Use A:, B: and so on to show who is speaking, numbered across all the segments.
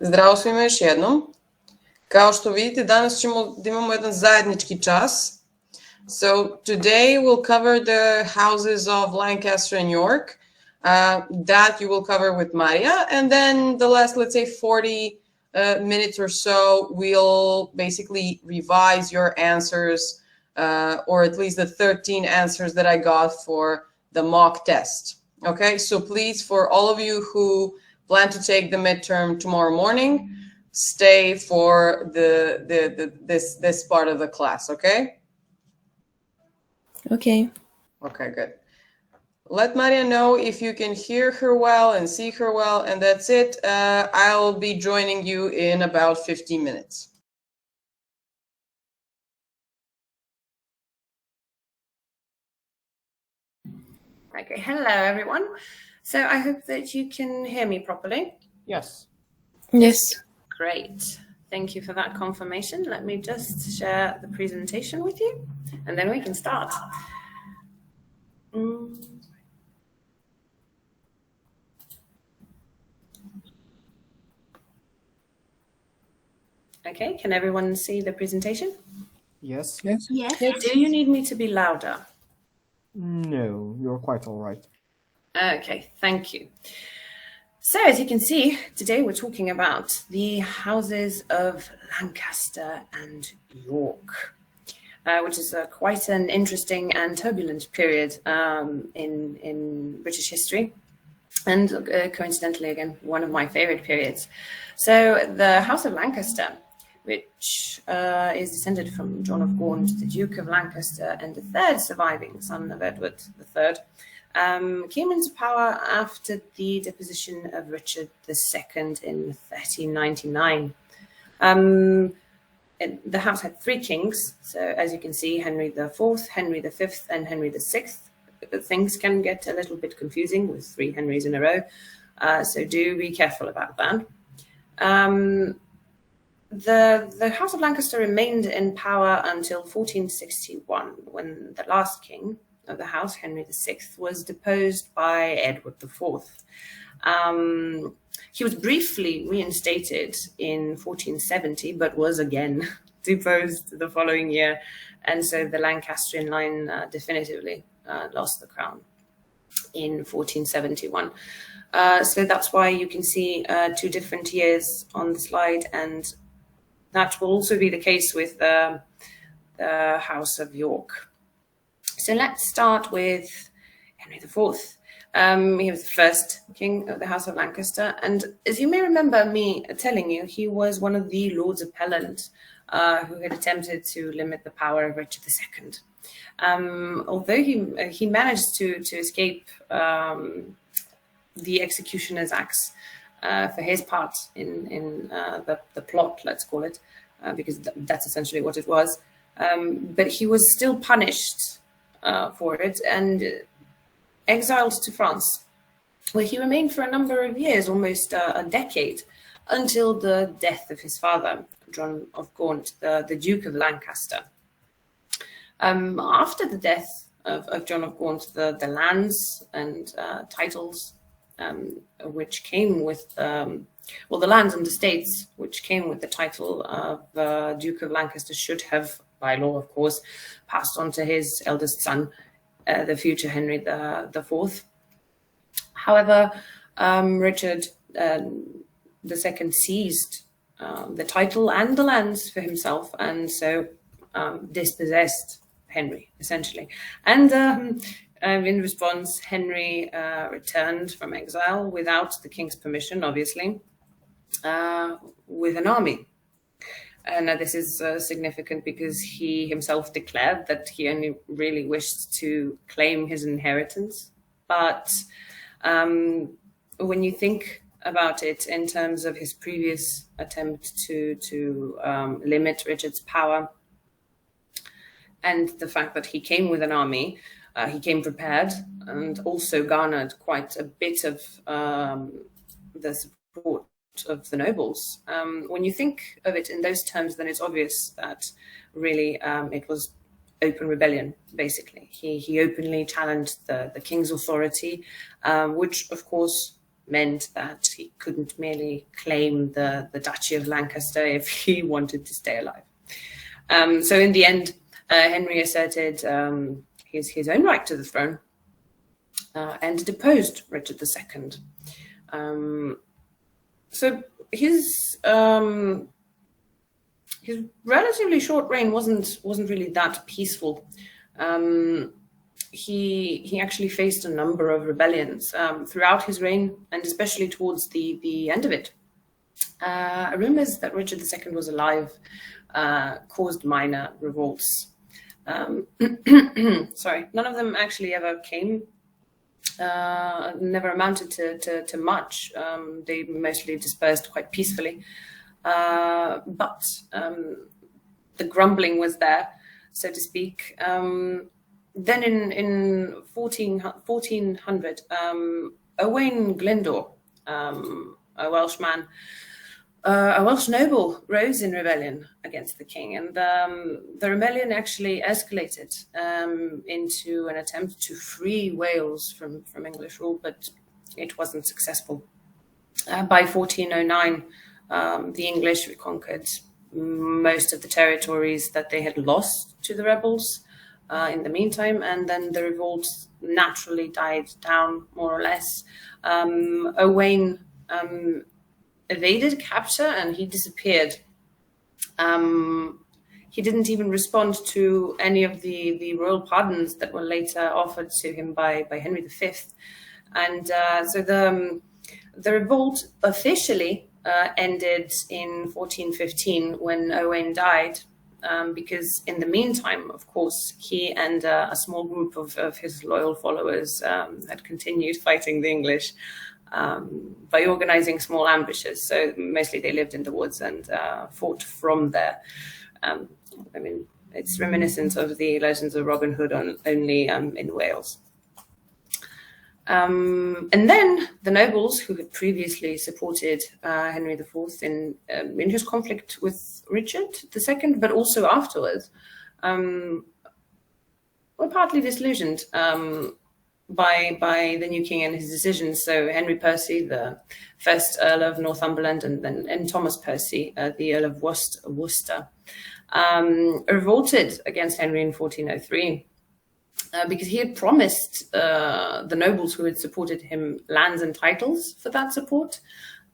A: Zdravo svima još jednom. Kao što vidite, danas ćemo da imamo jedan zajednički čas. So today we'll cover the houses of Lancaster and York. That you will cover with Maria. And then the last, let's say, 40 minutes or so, we'll basically revise your answers, or at least the 13 answers that I got for the mock test. Okay, so please, for all of you who plan to take the midterm tomorrow morning, stay for this part of the class, okay?
B: Okay.
A: Okay, good. Let Maria know if you can hear her well and see her well, and that's it. I'll be joining you in about 15 minutes.
C: Okay, hello everyone. So I hope that you can hear me properly.
D: Yes.
B: Yes.
C: Great. Thank you for that confirmation. Let me just share the presentation with you, and then we can start. Okay, can everyone see the presentation?
D: Yes.
B: Yes.
E: Yes.
C: Do you need me to be louder?
D: No, you're quite all right.
C: Okay, thank you. So as you can see, today we're talking about the houses of Lancaster and York, which is quite an interesting and turbulent period in British history. And coincidentally, again, one of my favorite periods. So the House of Lancaster, which is descended from John of Gaunt, the Duke of Lancaster, and the third surviving son of Edward III, came into power after the deposition of Richard II in 1399. The house had three kings. So as you can see, Henry IV, Henry V, and Henry VI. But things can get a little bit confusing with three Henrys in a row. So do be careful about that. The House of Lancaster remained in power until 1461, when the last king of the house, Henry VI, was deposed by Edward IV. He was briefly reinstated in 1470, but was again deposed the following year. And so the Lancastrian line definitively lost the crown in 1471. So that's why you can see two different years on the slide, and that will also be the case with the House of York. So let's start with Henry IV. He was the first king of the House of Lancaster, and as you may remember me telling you, he was one of the Lords Appellant who had attempted to limit the power of Richard II. Although he managed to escape the executioner's axe for his part in the plot, let's call it, because that's essentially what it was. But he was still punished for it and exiled to France, where he remained for a number of years, almost a decade, until the death of his father, John of Gaunt, the Duke of Lancaster. After the death of John of Gaunt, the lands and titles which came with, the lands and estates which came with the title of Duke of Lancaster should have, by law of course, passed on to his eldest son, the future Henry IV. However, Richard II seized the title and the lands for himself, and so dispossessed Henry, essentially. And in response, Henry returned from exile without the king's permission, obviously, with an army. And this is significant because he himself declared that he only really wished to claim his inheritance. But when you think about it in terms of his previous attempt to limit Richard's power, and the fact that he came with an army, he came prepared and also garnered quite a bit of the support of the nobles. When you think of it in those terms, then it's obvious that really it was open rebellion, basically. He openly challenged the king's authority, which of course meant that he couldn't merely claim the Duchy of Lancaster if he wanted to stay alive. So in the end, Henry asserted his own right to the throne and deposed Richard II. So his relatively short reign wasn't really that peaceful. He actually faced a number of rebellions throughout his reign, and especially towards the end of it. Rumors that Richard II was alive caused minor revolts. Sorry, none of them actually ever came. Never amounted to much. They mostly dispersed quite peacefully. But the grumbling was there, so to speak. Then in 1400, Owain Glyndwr, a Welshman, a Welsh noble, rose in rebellion against the king, and the rebellion actually escalated into an attempt to free Wales from English rule, but it wasn't successful. By 1409, the English reconquered most of the territories that they had lost to the rebels in the meantime, and then the revolt naturally died down, more or less. Owain evaded capture and he disappeared. He didn't even respond to any of the royal pardons that were later offered to him by Henry V. And so the revolt officially ended in 1415 when Owain died, because in the meantime, of course, he and a small group of his loyal followers had continued fighting the English by organizing small ambushes. So mostly they lived in the woods and fought from there. I mean, it's reminiscent of the legends of Robin Hood, only in Wales. And then the nobles who had previously supported Henry IV in his conflict with Richard II, but also afterwards, were partly disillusioned by the new king and his decisions. So Henry Percy, the first Earl of Northumberland, and Thomas Percy, the Earl of Worcester, revolted against Henry in 1403. Because he had promised the nobles who had supported him lands and titles for that support.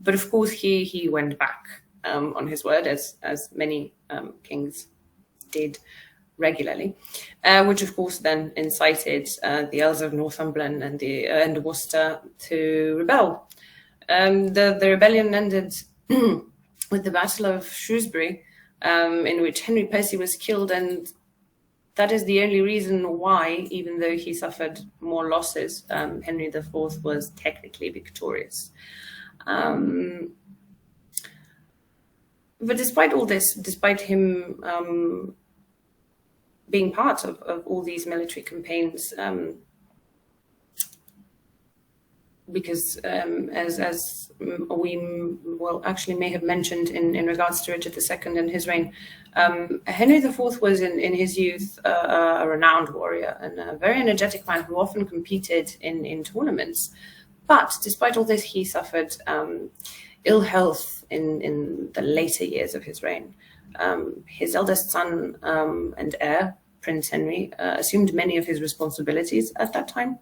C: But of course, he went back on his word, as many kings did regularly, which of course then incited the Earls of Northumberland and Worcester to rebel. The rebellion ended with the Battle of Shrewsbury, in which Henry Percy was killed, and that is the only reason why, even though he suffered more losses, Henry IV was technically victorious. But despite all this, despite him being part of all these military campaigns, because as we actually may have mentioned in regards to Richard II and his reign, Henry IV was in his youth a renowned warrior and a very energetic man who often competed in tournaments. But despite all this, he suffered ill health in the later years of his reign. His eldest son and heir, Prince Henry, assumed many of his responsibilities at that time.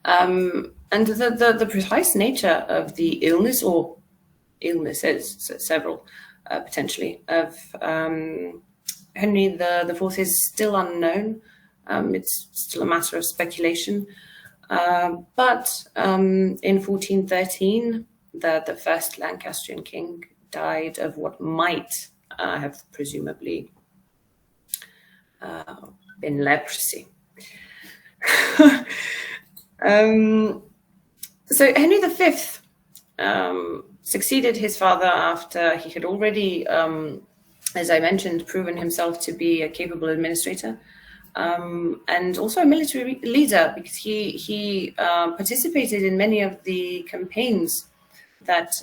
C: And the precise nature of the illness, or illnesses, so several potentially, of Henry IV is still unknown. It's still a matter of speculation. But in 1413, the first Lancastrian king died of what might have presumably been leprosy. So Henry V succeeded his father after he had already, as I mentioned, proven himself to be a capable administrator, and also a military leader, because he participated in many of the campaigns that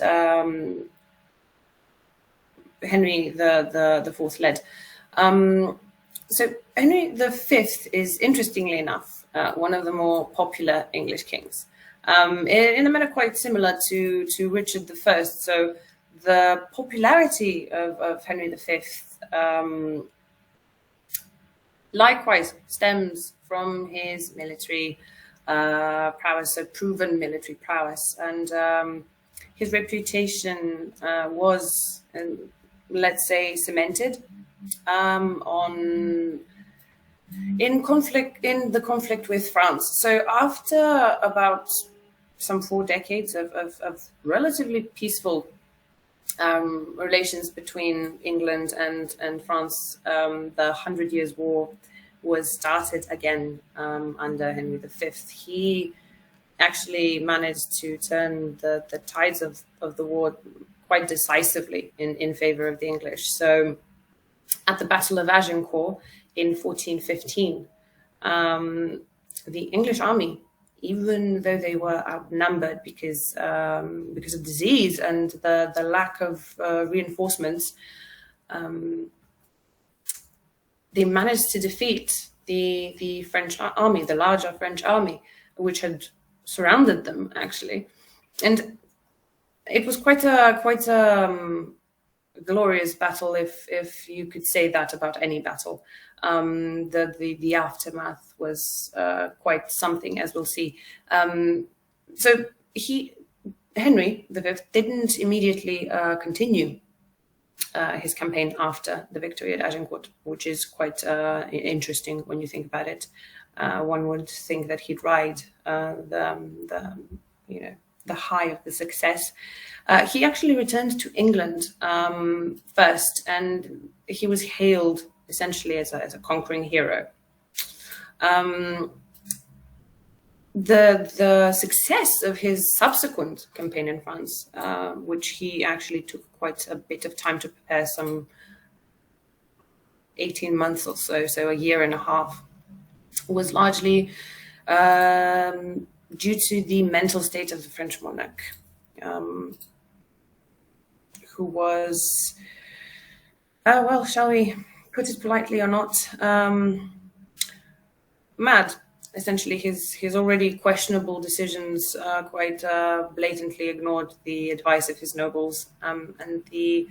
C: Henry the IV led. So Henry V is, interestingly enough, one of the more popular English kings. in a manner quite similar to Richard I. So the popularity of Henry V likewise stems from his military prowess, so proven military prowess, and his reputation was, let's say, cemented in the conflict with France. So after about some 4 decades of relatively peaceful relations between England and France, the 100 Years' War was started again under Henry V. He actually managed to turn the tides of the war quite decisively in favor of the English. So at the Battle of Agincourt in 1415, the English army, even though they were outnumbered because of disease and the lack of reinforcements, they managed to defeat the French army, the larger French army, which had surrounded them actually, and it was quite a glorious battle, if you could say that about any battle. The aftermath was quite something, as we'll see. So Henry V didn't immediately continue his campaign after the victory at Agincourt, which is quite interesting when you think about it. One would think that he'd ride the high of the success. He actually returned to England first, and he was hailed essentially as a conquering hero. The success of his subsequent campaign in France, which he actually took quite a bit of time to prepare, some 18 months or so a year and a half, was largely due to the mental state of the French monarch, who was, well, shall we put it politely or not, mad. Essentially, his already questionable decisions quite blatantly ignored the advice of his nobles, and the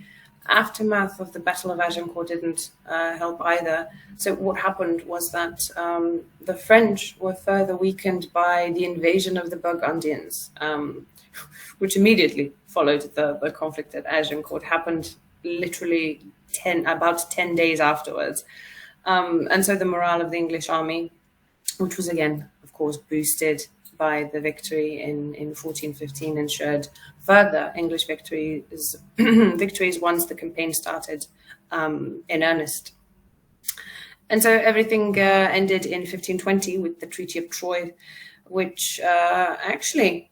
C: aftermath of the Battle of Agincourt didn't help either. So what happened was that the French were further weakened by the invasion of the Burgundians, which immediately followed the conflict at Agincourt. Happened literally about 10 days afterwards. And so the morale of the English army, which was again, of course, boosted by the victory in 1415, ensured further English victories once the campaign started in earnest. And so everything ended in 1520 with the Treaty of Troyes, which actually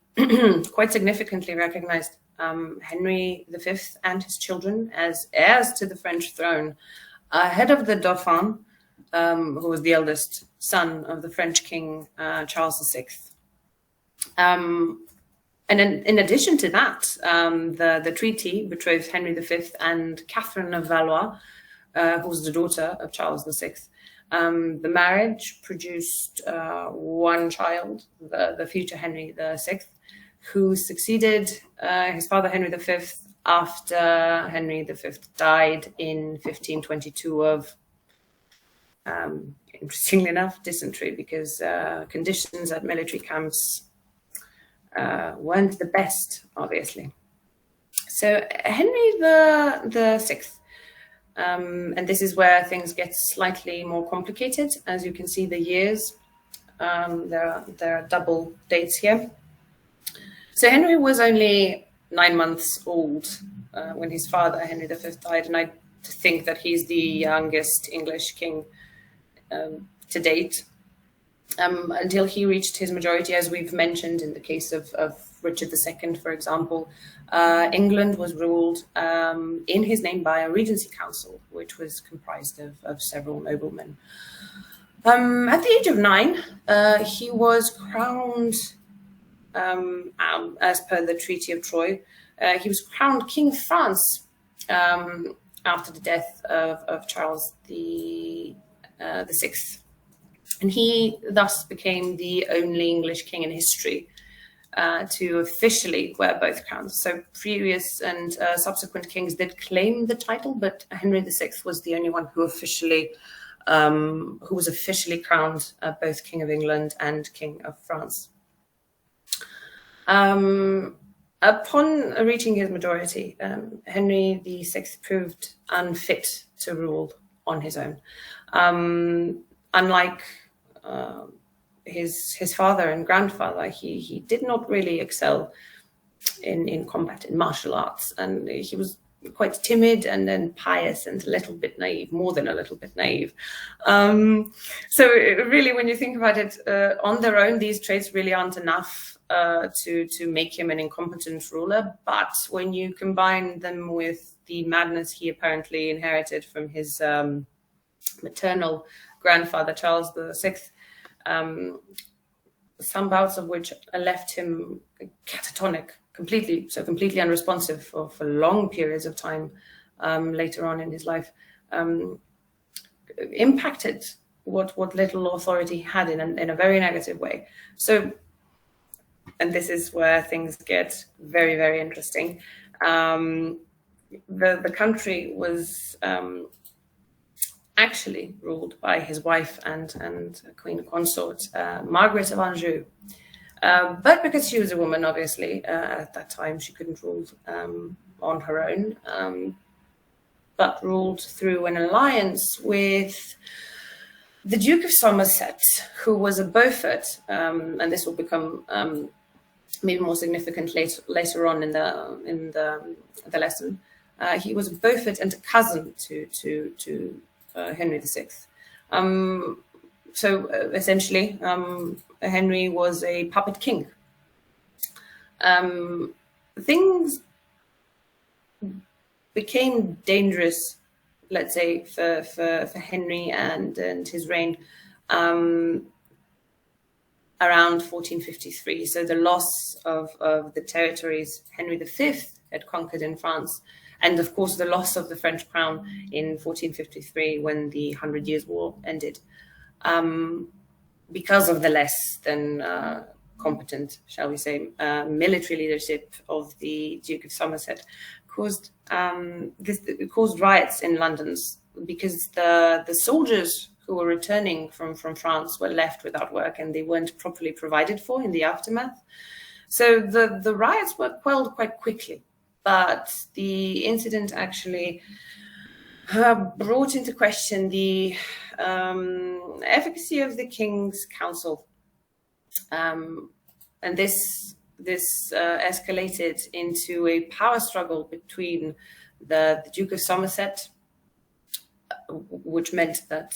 C: quite significantly recognized Henry V and his children as heirs to the French throne, ahead of the Dauphin, who was the eldest son of the French king, Charles VI. And in addition to that, the treaty betrothed Henry V and Catherine of Valois, who was the daughter of Charles VI. The marriage produced one child, the future Henry VI, who succeeded his father Henry V after Henry V died in 1522 of, interestingly enough, dysentery, because conditions at military camps weren't the best, obviously. So Henry VI, and this is where things get slightly more complicated. As you can see, the years, there are double dates here. So Henry was only 9 months old when his father, Henry V, died, and I think that he's the youngest English king to date, until he reached his majority. As we've mentioned in the case of Richard II, for example, England was ruled in his name by a regency council, which was comprised of several noblemen. At the age of 9, he was crowned, as per the Treaty of Troyes, he was crowned King of France after the death of Charles the Sixth, and he thus became the only English king in history to officially wear both crowns. So previous and subsequent kings did claim the title, but Henry VI was the only one who was officially crowned both King of England and King of France. Upon reaching his majority, Henry VI proved unfit to rule on his own. Unlike his father and grandfather, he did not really excel in combat, in martial arts, and he was quite timid and then pious and a little bit naive, more than a little bit naive. So really, when you think about it, on their own, these traits really aren't enough to make him an incompetent ruler. But when you combine them with the madness he apparently inherited from his maternal grandfather, Charles VI, some bouts of which left him catatonic, completely unresponsive for long periods of time later on in his life, impacted what little authority he had in a very negative way. So, and this is where things get very, very interesting. The country was actually ruled by his wife and queen consort, Margaret of Anjou. But because she was a woman, obviously, at that time, she couldn't rule on her own, but ruled through an alliance with the Duke of Somerset, who was a Beaufort, and this will become maybe more significant later on in the lesson. He was a Beaufort and a cousin to Henry VI. So essentially, Henry was a puppet king. Things became dangerous, let's say, for Henry and his reign around 1453. So the loss of the territories Henry V had conquered in France, and of course the loss of the French crown in 1453 when the 100 Years' War ended, because of the less than competent, shall we say, military leadership of the Duke of Somerset, caused riots in London, because the soldiers who were returning from France were left without work and they weren't properly provided for in the aftermath. So the riots were quelled quite quickly, but the incident actually brought into question the efficacy of the King's Council, and this escalated into a power struggle between the Duke of Somerset, which meant that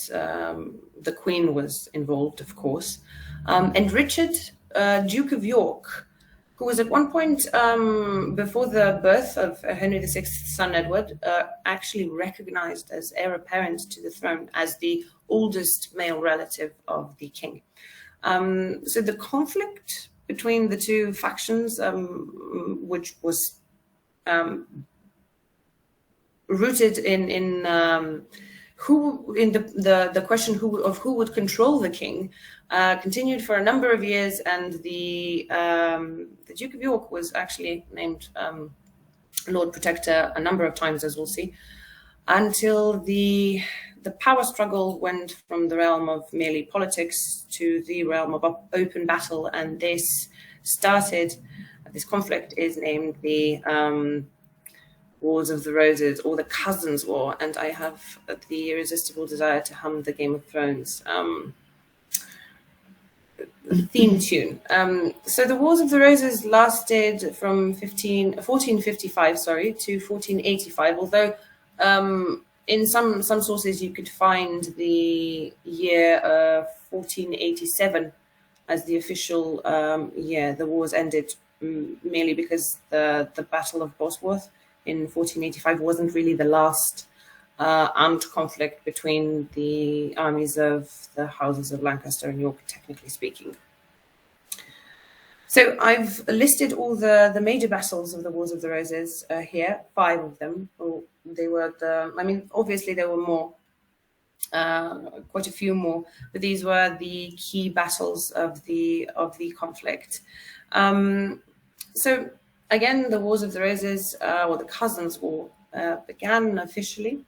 C: the Queen was involved, of course, and Richard, Duke of York, who was at one point, before the birth of Henry VI's son Edward, actually recognized as heir apparent to the throne as the oldest male relative of the king. So the conflict between the two factions, which was rooted in the question of who would control the king, continued for a number of years, and the Duke of York was actually named Lord Protector a number of times, as we'll see, until the power struggle went from the realm of merely politics to the realm of open battle, and this conflict is named the Wars of the Roses, or the Cousins' War, and I have the irresistible desire to hum the Game of Thrones theme tune. So the Wars of the Roses lasted from 1455 to 1485, although in some sources you could find the year 1487 as the official year. The wars ended merely because the Battle of Bosworth in 1485 wasn't really the last armed conflict between the armies of the houses of Lancaster and York, technically speaking. So I've listed all the major battles of the Wars of the Roses here, 5 of them. They were obviously there were more quite a few more, but these were the key battles of the conflict. So again, the Wars of the Roses, or the Cousins' War, began officially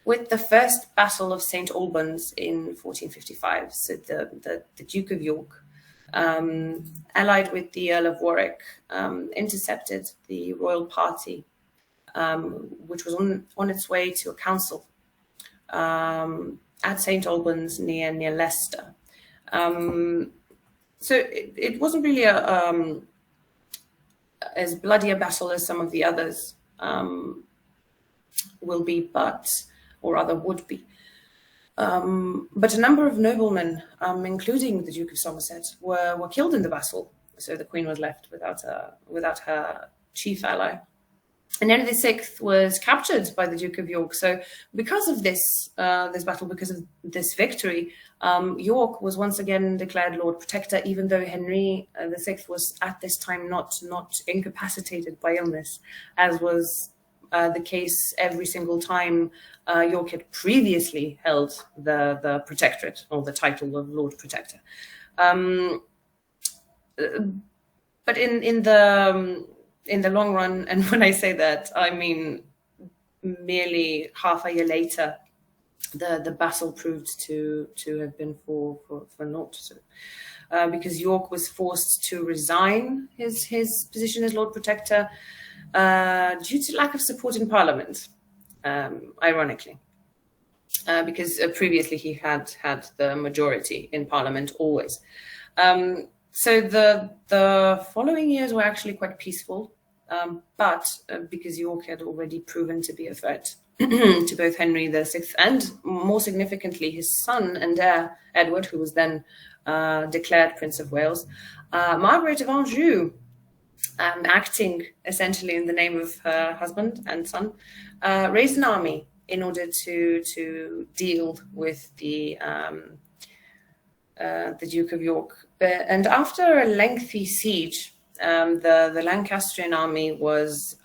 C: with the first Battle of St. Albans in 1455. So the Duke of York, allied with the Earl of Warwick, intercepted the royal party, which was on its way to a council at St. Albans near Leicester. So it wasn't really as bloody a battle as some of the others will be, or rather would be. But a number of noblemen, including the Duke of Somerset, were killed in the battle. So the Queen was left without her chief ally. And Henry VI was captured by the Duke of York. So because of this battle, because of this victory, York was once again declared Lord Protector, even though Henry VI was at this time not incapacitated by illness, as was the case every single time York had previously held the protectorate, or the title of Lord Protector. But in the long run, and when I say that, I mean merely half a year later, the battle proved to have been for naught. So, because York was forced to resign his position as Lord Protector due to lack of support in Parliament, ironically. Because previously he had the majority in Parliament always. So the following years were actually quite peaceful. But because York had already proven to be a threat to both Henry VI and, more significantly, his son and heir, Edward, who was then declared Prince of Wales, Margaret of Anjou, acting essentially in the name of her husband and son, raised an army in order to deal with the Duke of York. And after a lengthy siege, the Lancastrian army was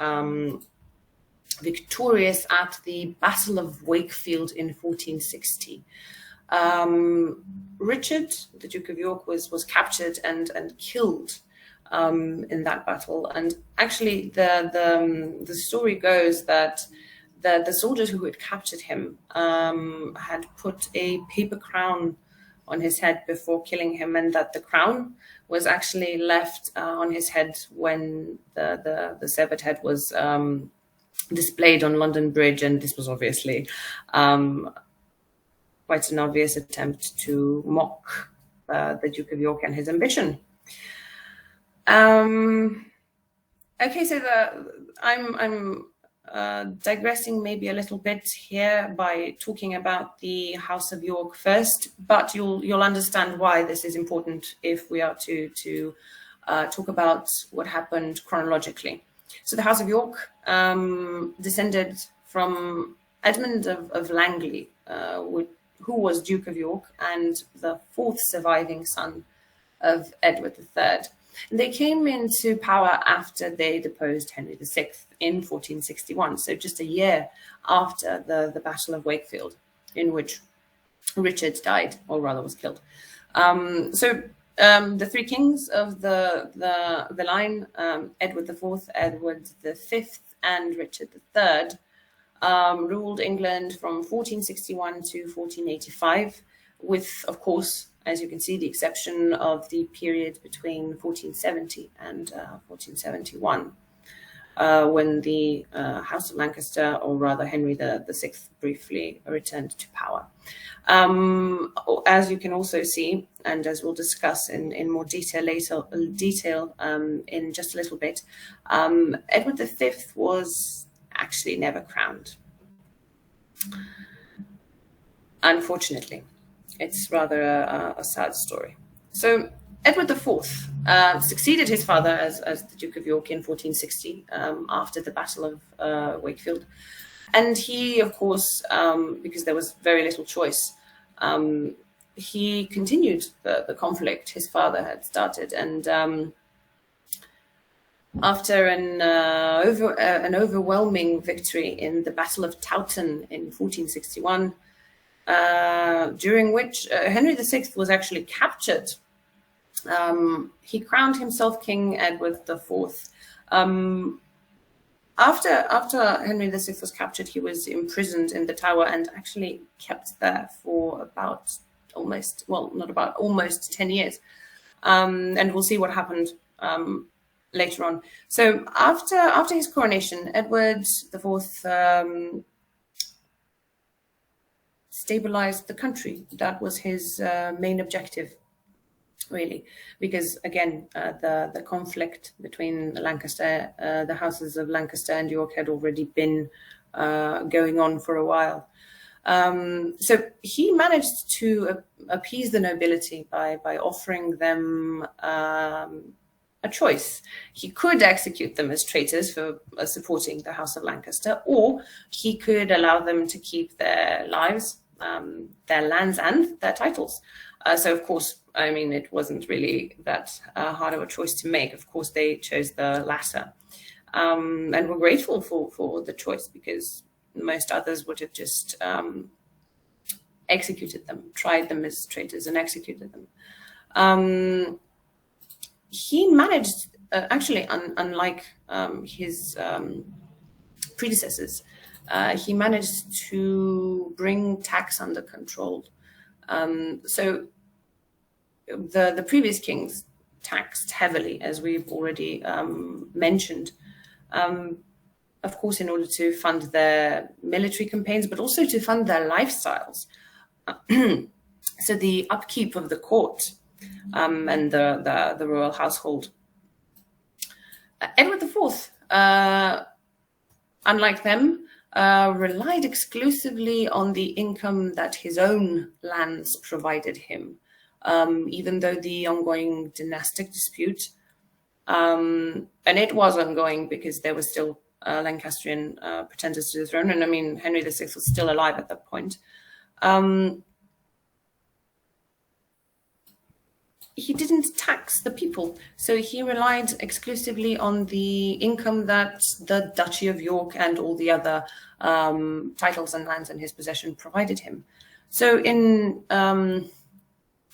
C: victorious at the Battle of Wakefield in 1460. Richard, the Duke of York, was captured and killed in that battle. And actually, the story goes that the soldiers who had captured him had put a paper crown on his head before killing him, and that the crown was actually left on his head when the severed head was displayed on London Bridge, and this was obviously quite an obvious attempt to mock the Duke of York and his ambition. Okay, so I'm digressing maybe a little bit here by talking about the House of York first, but you'll understand why this is important if we are to talk about what happened chronologically. So the House of York descended from Edmund of Langley, who was Duke of York and the fourth surviving son of Edward III. They came into power after they deposed Henry VI in 1461, so just a year after the Battle of Wakefield, in which Richard died, or rather was killed. The three kings of the line, Edward IV, Edward V, and Richard III, ruled England from 1461 to 1485, with, of course, as you can see, the exception of the period between 1470 and 1471, when the House of Lancaster, or rather Henry VI, briefly returned to power. As you can also see, and as we'll discuss in more detail in just a little bit, Edward V was actually never crowned. Unfortunately, it's rather a sad story. So Edward IV succeeded his father as the Duke of York in 1460 after the Battle of Wakefield. And he, of course, because there was very little choice, he continued the conflict his father had started. And after an overwhelming victory in the Battle of Towton in 1461, during which Henry VI was actually captured. He crowned himself King Edward IV. After Henry VI was captured, he was imprisoned in the Tower and actually kept there for almost 10 years. And we'll see what happened later on. So after his coronation, Edward IV stabilized the country. That was his main objective, really, because again, the conflict between Lancaster, the houses of Lancaster and York had already been going on for a while. So he managed to appease the nobility by offering them a choice. He could execute them as traitors for supporting the House of Lancaster, or he could allow them to keep their lives, their lands, and their titles. So, of course, I mean, it wasn't really that hard of a choice to make. Of course, they chose the latter, and were grateful for the choice, because most others would have just executed them, tried them as traitors and executed them. He managed, actually, unlike his predecessors, he managed to bring tax under control. So the previous kings taxed heavily, as we've already mentioned, of course, in order to fund their military campaigns, but also to fund their lifestyles. So the upkeep of the court and the royal household. Edward IV, unlike them, relied exclusively on the income that his own lands provided him, even though the ongoing dynastic dispute, and it was ongoing because there were still Lancastrian pretenders to the throne, and I mean, Henry VI was still alive at that point. He didn't tax the people, so he relied exclusively on the income that the Duchy of York and all the other titles and lands in his possession provided him. So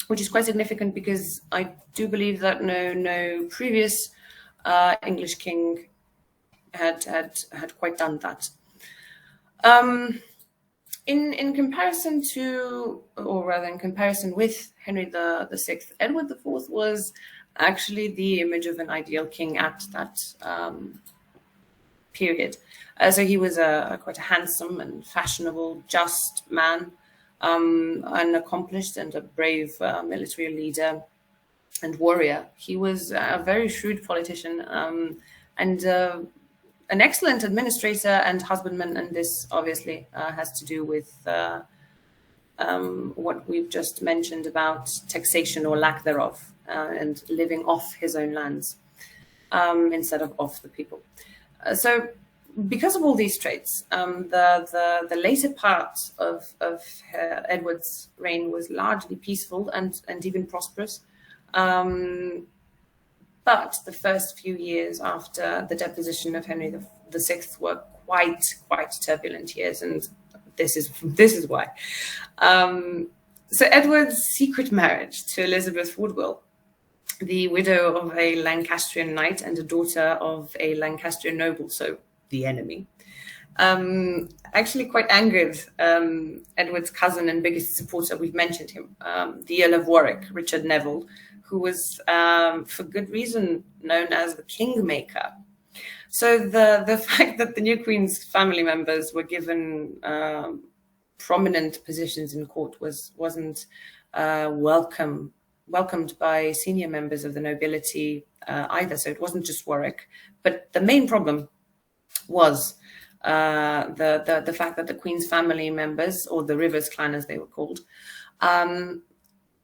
C: which is quite significant, because I do believe that no previous English king had quite done that. In comparison to, or rather in comparison with Henry VI, Edward IV was actually the image of an ideal king at that period. So he was quite a handsome and fashionable, just man, an accomplished and a brave military leader and warrior. He was a very shrewd politician and an excellent administrator and husbandman, and this obviously has to do with what we've just mentioned about taxation or lack thereof, and living off his own lands instead of off the people. So because of all these traits, the later part of Edward's reign was largely peaceful and even prosperous. But the first few years after the deposition of Henry VI were quite turbulent years, and this is why. So Edward's secret marriage to Elizabeth Woodville, the widow of a Lancastrian knight and a daughter of a Lancastrian noble, so the enemy, actually quite angered Edward's cousin and biggest supporter. We've mentioned him, the Earl of Warwick, Richard Neville, who was, for good reason, known as the Kingmaker. So the fact that the new Queen's family members were given prominent positions in court wasn't welcomed by senior members of the nobility either. So it wasn't just Warwick, but the main problem was the fact that the Queen's family members, or the Rivers clan as they were called,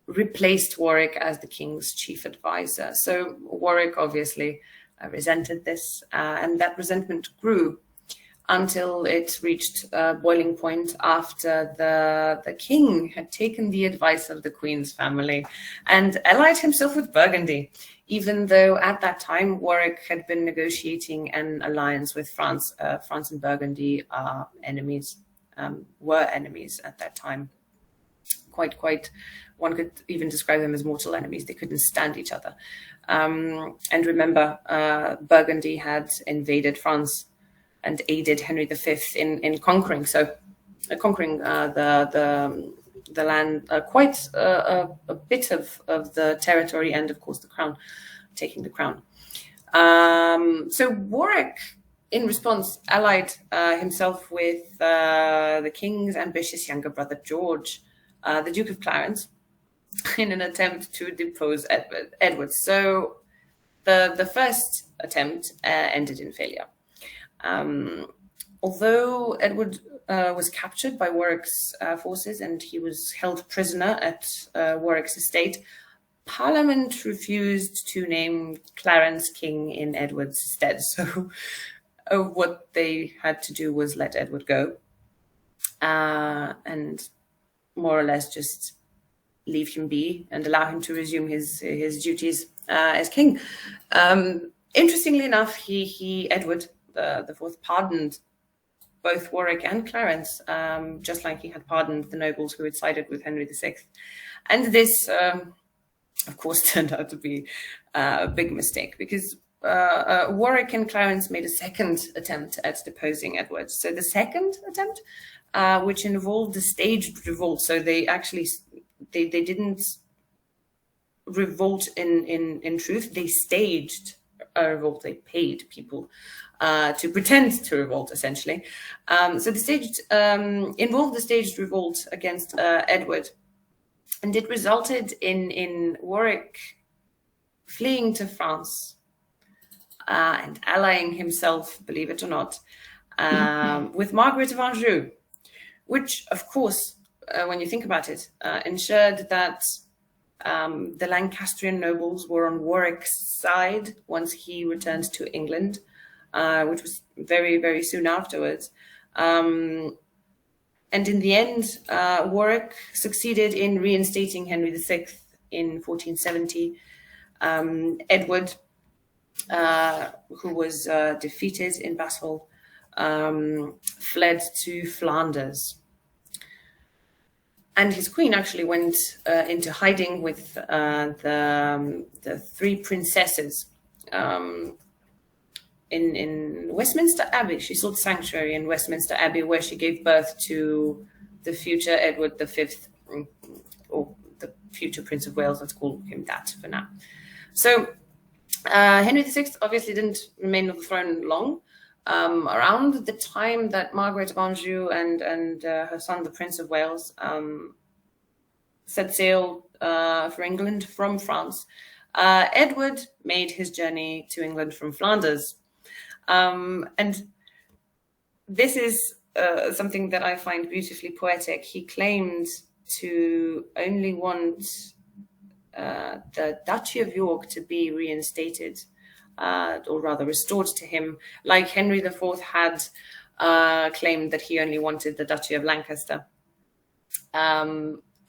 C: replaced Warwick as the king's chief advisor. So Warwick obviously resented this, and that resentment grew. until it reached boiling point after the king had taken the advice of the queen's family and allied himself with Burgundy, even though at that time Warwick had been negotiating an alliance with France. France and Burgundy are enemies, were enemies at that time. Quite, one could even describe them as mortal enemies. They couldn't stand each other. And remember, Burgundy had invaded France and aided Henry V in conquering. So conquering the land, quite a bit of the territory, and of course the crown, taking the crown. So Warwick, in response, allied himself with the king's ambitious younger brother George, the Duke of Clarence, in an attempt to depose Edward. So the first attempt ended in failure. Although Edward was captured by Warwick's forces and he was held prisoner at Warwick's estate, Parliament refused to name Clarence king in Edward's stead. So what they had to do was let Edward go and more or less just leave him be and allow him to resume his duties as king. Interestingly enough, Edward the Fourth pardoned both Warwick and Clarence, just like he had pardoned the nobles who had sided with Henry VI. And this, of course, turned out to be a big mistake, because Warwick and Clarence made a second attempt at deposing Edward. So the second attempt, which involved a staged revolt. So they actually they didn't revolt in truth. They staged a revolt. They paid people to pretend to revolt, essentially. So the staged involved the staged revolt against Edward, and it resulted in Warwick fleeing to France and allying himself, believe it or not, with Margaret of Anjou, which, of course, when you think about it, ensured that the Lancastrian nobles were on Warwick's side once he returned to England, which was very, very soon afterwards. And in the end, Warwick succeeded in reinstating Henry VI in 1470. Edward, who was defeated in battle, fled to Flanders. And his queen actually went into hiding with the three princesses in Westminster Abbey. She sought sanctuary in Westminster Abbey, where she gave birth to the future Edward V, or the future Prince of Wales. Let's call him that for now. So Henry VI obviously didn't remain on the throne long. Around the time that Margaret of Anjou and her son, the Prince of Wales, set sail for England from France, Edward made his journey to England from Flanders. And this is something that I find beautifully poetic. He claimed to only want the Duchy of York to be reinstated, or rather restored to him, like Henry IV had claimed that he only wanted the Duchy of Lancaster.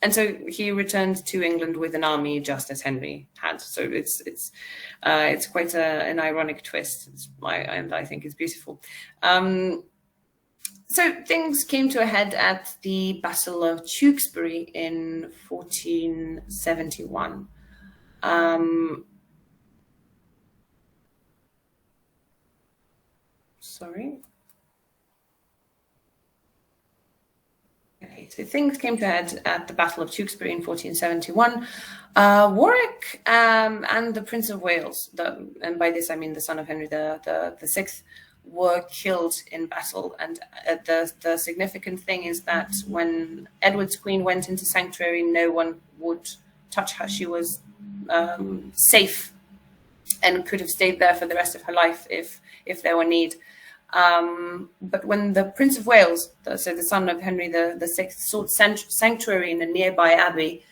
C: And so he returned to England with an army, just as Henry had. So it's quite an ironic twist, and I think it's beautiful. So things came to a head at the Battle of Tewkesbury in 1471. Sorry. Okay, so things came to a head at the Battle of Tewkesbury in 1471. Warwick and the Prince of Wales, and by this I mean the son of Henry VI, were killed in battle. And the significant thing is that when Edward's queen went into sanctuary, no one would touch her. She was safe and could have stayed there for the rest of her life if there were need. But when the Prince of Wales, so the son of Henry VI, sought sanctuary in a nearby abbey,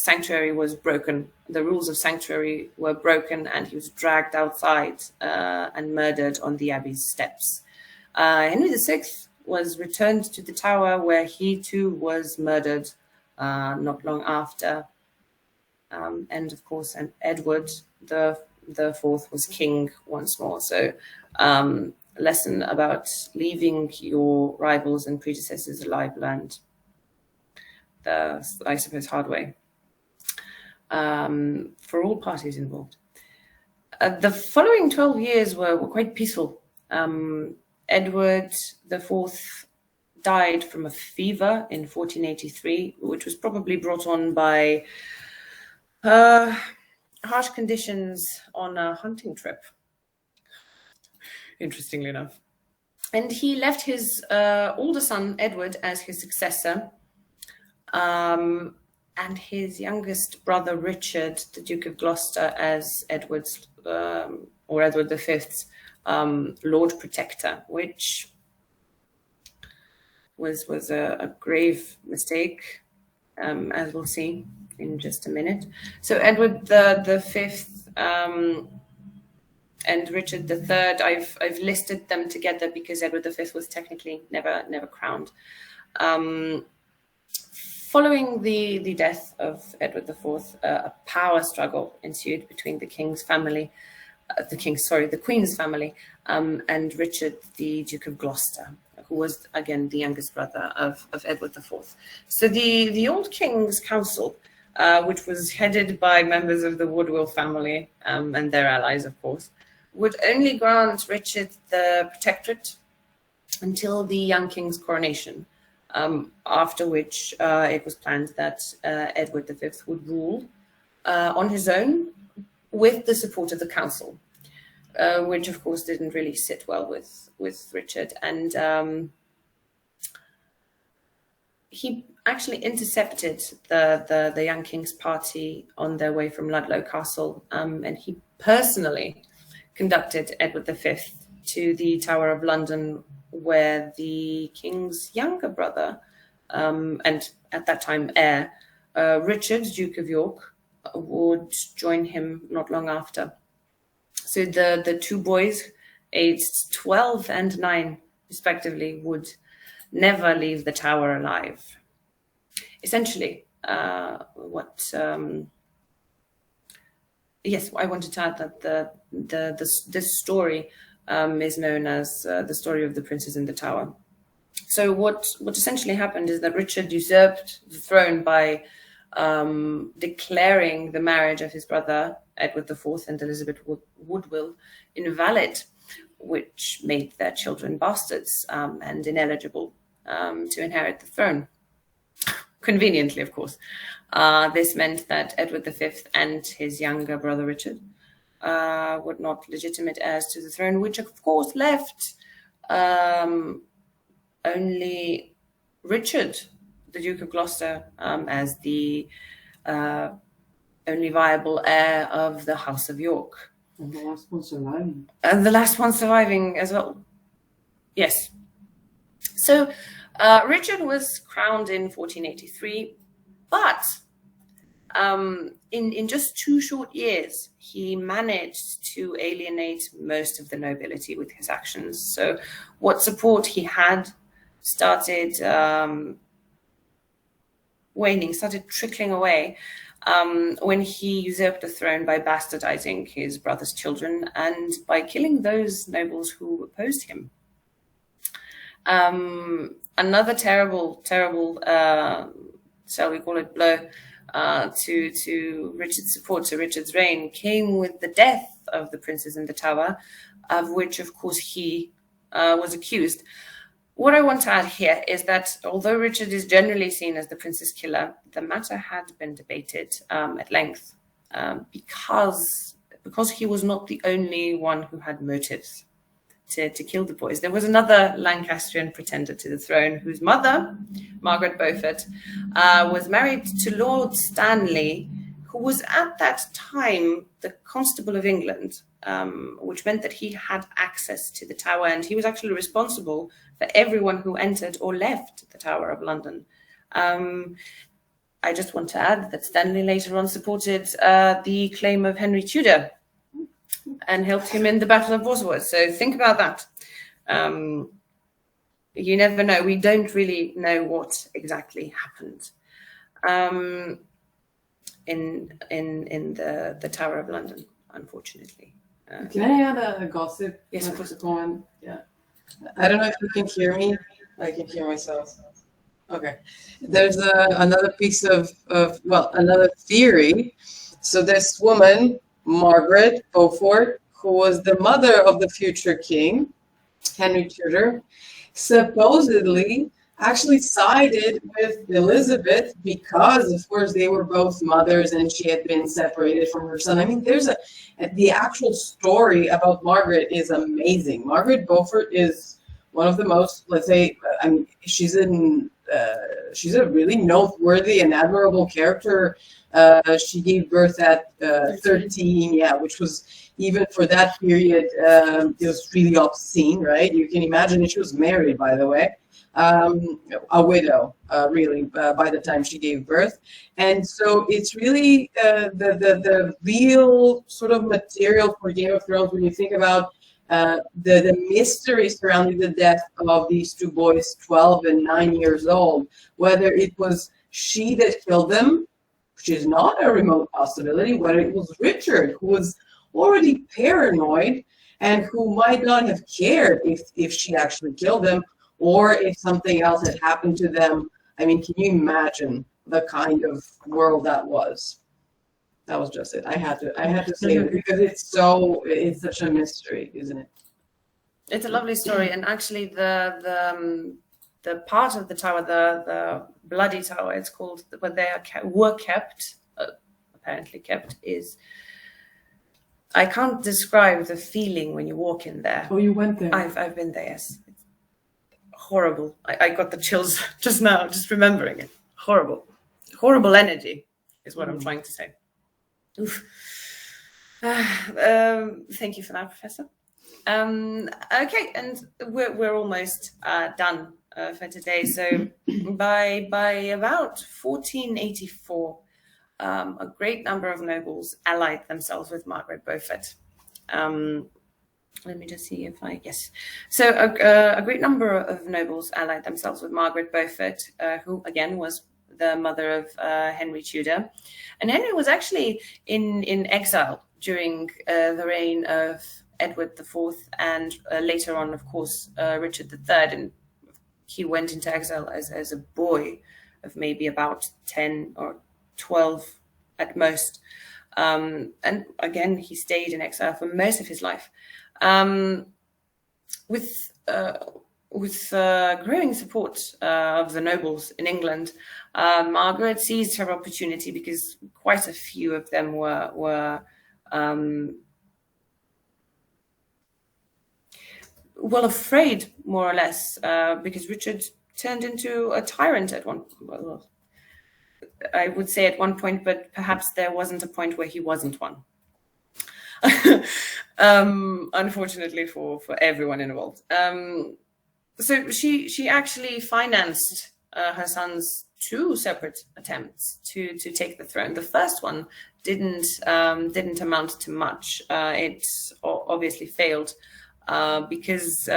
C: sanctuary was broken. The rules of sanctuary were broken, and he was dragged outside and murdered on the abbey's steps. Henry VI was returned to the Tower, where he too was murdered not long after. And of course, and Edward the Fourth was king once more. So lesson about leaving your rivals and predecessors alive learned the, I suppose, hard way for all parties involved. The following 12 years were quite peaceful. Edward the Fourth died from a fever in 1483, which was probably brought on by harsh conditions on a hunting trip, interestingly enough. And he left his older son, Edward, as his successor, and his youngest brother, Richard, the Duke of Gloucester, as Edward's, or Edward V's, Lord Protector, which was a grave mistake, as we'll see in just a minute. So Edward the Fifth and Richard the Third, I've listed them together because Edward the Fifth was technically never crowned. Following the death of Edward the Fourth, a power struggle ensued between the Queen's family, and Richard, the Duke of Gloucester, who was again the youngest brother of Edward the Fourth. So the old King's Council, which was headed by members of the Woodville family and their allies, of course, would only grant Richard the protectorate until the young king's coronation, after which it was planned that Edward V would rule on his own with the support of the council, which of course didn't really sit well with Richard. And he actually intercepted the young king's party on their way from Ludlow Castle, and he personally conducted Edward V to the Tower of London, where the king's younger brother, and at that time heir, Richard, Duke of York, would join him not long after. So the two boys, aged 12 and 9 respectively, would never leave the Tower alive. Essentially, yes, I wanted to add that this story is known as the story of the princes in the Tower. So what essentially happened is that Richard usurped the throne by declaring the marriage of his brother Edward IV and Elizabeth Woodville invalid, which made their children bastards and ineligible to inherit the throne. Conveniently, of course. This meant that Edward V and his younger brother Richard were not legitimate heirs to the throne, which of course left only Richard, the Duke of Gloucester, as the only viable heir of the House of York.
B: And the last one surviving.
C: And the last one surviving as well. Yes. So Richard was crowned in 1483, but in just 2 short years, he managed to alienate most of the nobility with his actions. So what support he had started waning, started trickling away when he usurped the throne by bastardizing his brother's children and by killing those nobles who opposed him. Another terrible, shall we call it, blow to Richard's support, to Richard's reign, came with the death of the princes in the Tower, of which, of course, he was accused. What I want to add here is that although Richard is generally seen as the prince's killer, the matter had been debated at length because he was not the only one who had motives to kill the boys. There was another Lancastrian pretender to the throne whose mother, Margaret Beaufort, was married to Lord Stanley, who was at that time the Constable of England, which meant that he had access to the Tower, and he was actually responsible for everyone who entered or left the Tower of London. I just want to add that Stanley later on supported the claim of Henry Tudor and helped him in the Battle of Bosworth. So think about that. You never know. We don't really know what exactly happened in the Tower of London, unfortunately.
B: Can I add a gossip?
C: Yes, of course.
B: Go on. Yeah.
A: I don't know if you can hear me. I can hear myself. Okay. There's another piece of another theory. So this woman, Margaret Beaufort, who was the mother of the future king, Henry Tudor, supposedly actually sided with Elizabeth because, of course, they were both mothers and she had been separated from her son. I mean, the actual story about Margaret is amazing. Margaret Beaufort is one of the most, let's say, I mean, she's a really noteworthy and admirable character. She gave birth at 13, yeah, which was, even for that period, it was really obscene, right? You can imagine, and she was married, by the way, a widow, really, by the time she gave birth. And so it's really the real sort of material for Game of Thrones when you think about the mystery surrounding the death of these two boys, 12 and 9 years old, whether it was she that killed them, which is not a remote possibility, whether it was Richard, who was already paranoid and who might not have cared if she actually killed them, or if something else had happened to them. I mean, can you imagine the kind of world that was? That was just it. I had to say it because it's such a mystery, isn't it?
C: It's a lovely story, and actually the part of the tower, the Bloody Tower, it's called, where they were kept, apparently kept, is, I can't describe the feeling when you walk in there.
B: Oh, you went there?
C: I've been there, yes. It's horrible. I got the chills just now, just remembering it. Horrible. Horrible energy is what I'm trying to say. Oof. Thank you for that, Professor. Okay, and we're almost done for today. So by about 1484, a great number of nobles allied themselves with Margaret Beaufort. Let me just see if yes. So a great number of nobles allied themselves with Margaret Beaufort, who again was the mother of Henry Tudor. And Henry was actually in exile during the reign of Edward IV and later on, of course, Richard III. And he went into exile as a boy of maybe about 10 or 12 at most. And again, he stayed in exile for most of his life. With growing support of the nobles in England, Margaret seized her opportunity because quite a few of them were afraid, more or less, because Richard turned into a tyrant at one. Well, I would say at one point, but perhaps there wasn't a point where he wasn't one. Unfortunately for everyone involved. So she actually financed her son's two separate attempts to take the throne. The first one didn't amount to much. It obviously failed because,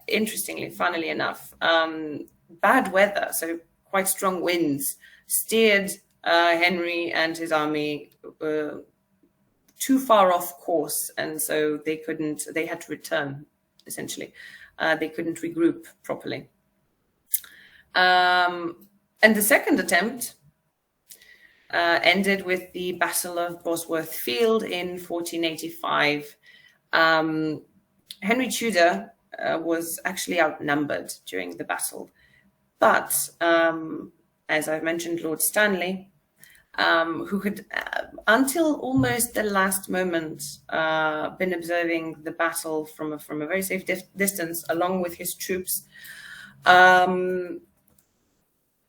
C: interestingly, funnily enough, bad weather, so quite strong winds, steered Henry and his army too far off course, and so they had to return, essentially. They couldn't regroup properly. And the second attempt ended with the Battle of Bosworth Field in 1485. Henry Tudor was actually outnumbered during the battle, but as I've mentioned, Lord Stanley, who had, until almost the last moment, been observing the battle from a very safe distance, along with his troops,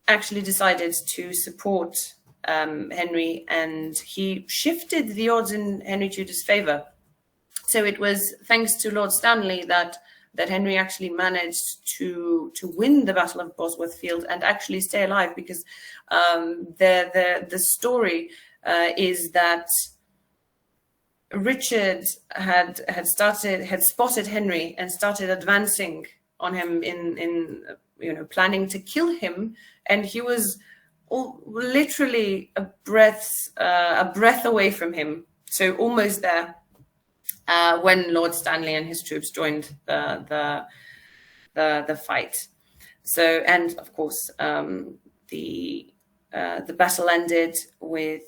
C: actually decided to support Henry, and he shifted the odds in Henry Tudor's favor. So it was thanks to Lord Stanley that that Henry actually managed to win the Battle of Bosworth Field and actually stay alive, because the story is that Richard had spotted Henry and started advancing on him in planning to kill him, and he was literally a breath away from him, so almost there when Lord Stanley and his troops joined the fight. So, and of course the battle ended with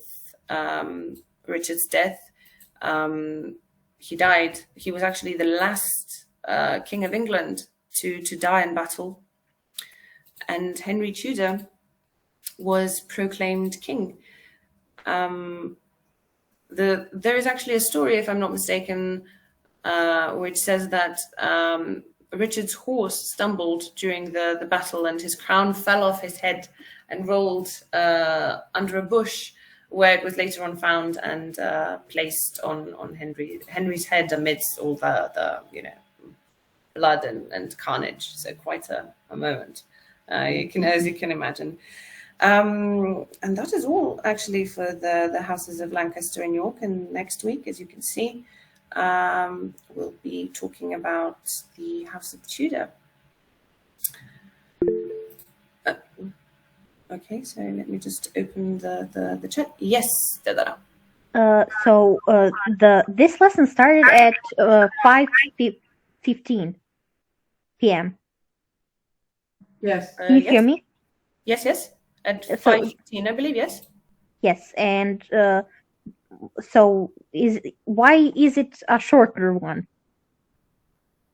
C: Richard's death. He died. He was actually the last King of England to die in battle, and Henry Tudor was proclaimed king. There is actually a story, if I'm not mistaken, which says that Richard's horse stumbled during the battle, and his crown fell off his head and rolled under a bush, where it was later on found and placed on Henry's head amidst all the blood and carnage. So quite a moment, as you can imagine. And that is all actually for the houses of Lancaster and York. And next week, as you can see, we'll be talking about the House of Tudor. Okay, so let me just open the chat. Yes, Dedara.
E: This lesson started at 5:15 p.m.
B: Yes.
E: Can you hear me?
C: Yes. At 5:15, I believe. Yes.
E: Yes, and so why is it a shorter one?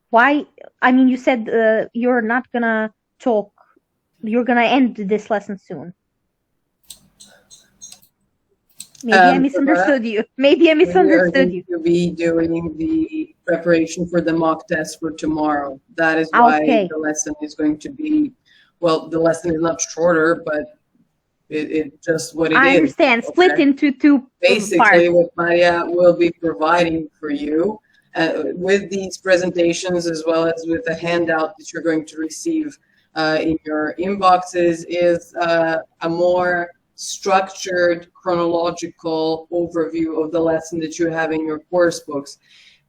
E: Why? I mean, you said you're not gonna talk. You're gonna end this lesson soon. Maybe I misunderstood you. Maybe I misunderstood you.
A: We'll be doing the preparation for the mock test for tomorrow. That is why the lesson is going to be, well, the lesson is not shorter, but it just what it is.
E: I understand. Okay? Split into two
A: Basically,
E: parts.
A: what Maria will be providing for you with these presentations, as well as with the handout that you're going to receive in your inboxes, is a more structured chronological overview of the lesson that you have in your course books.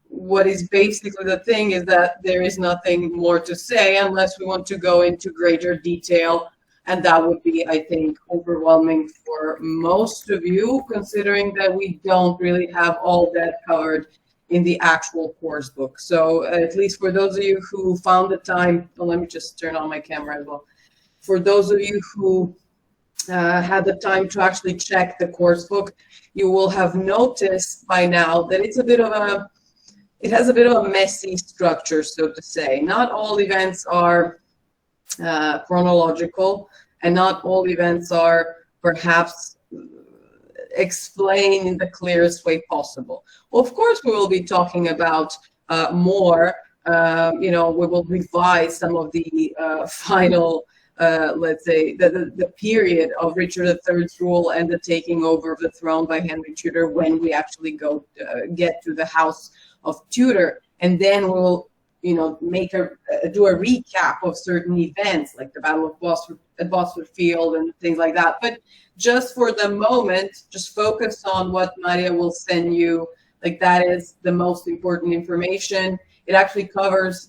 A: What is basically the thing is that there is nothing more to say unless we want to go into greater detail, and that would be, I think, overwhelming for most of you, considering that we don't really have all that covered in the actual course book. So at least for those of you who found the time, well, let me just turn on my camera as well. For those of you who had the time to actually check the course book, you will have noticed by now that it has a bit of a messy structure, so to say. Not all events are chronological, and not all events are perhaps explained in the clearest way possible. Of course, we will be talking about more, we will revise some of the final let's say, the period of Richard III's rule and the taking over of the throne by Henry Tudor when we actually get to the House of Tudor. And then we'll, do a recap of certain events like the Battle of Bosworth Field and things like that. But just for the moment, just focus on what Maria will send you. Like, that is the most important information. It actually covers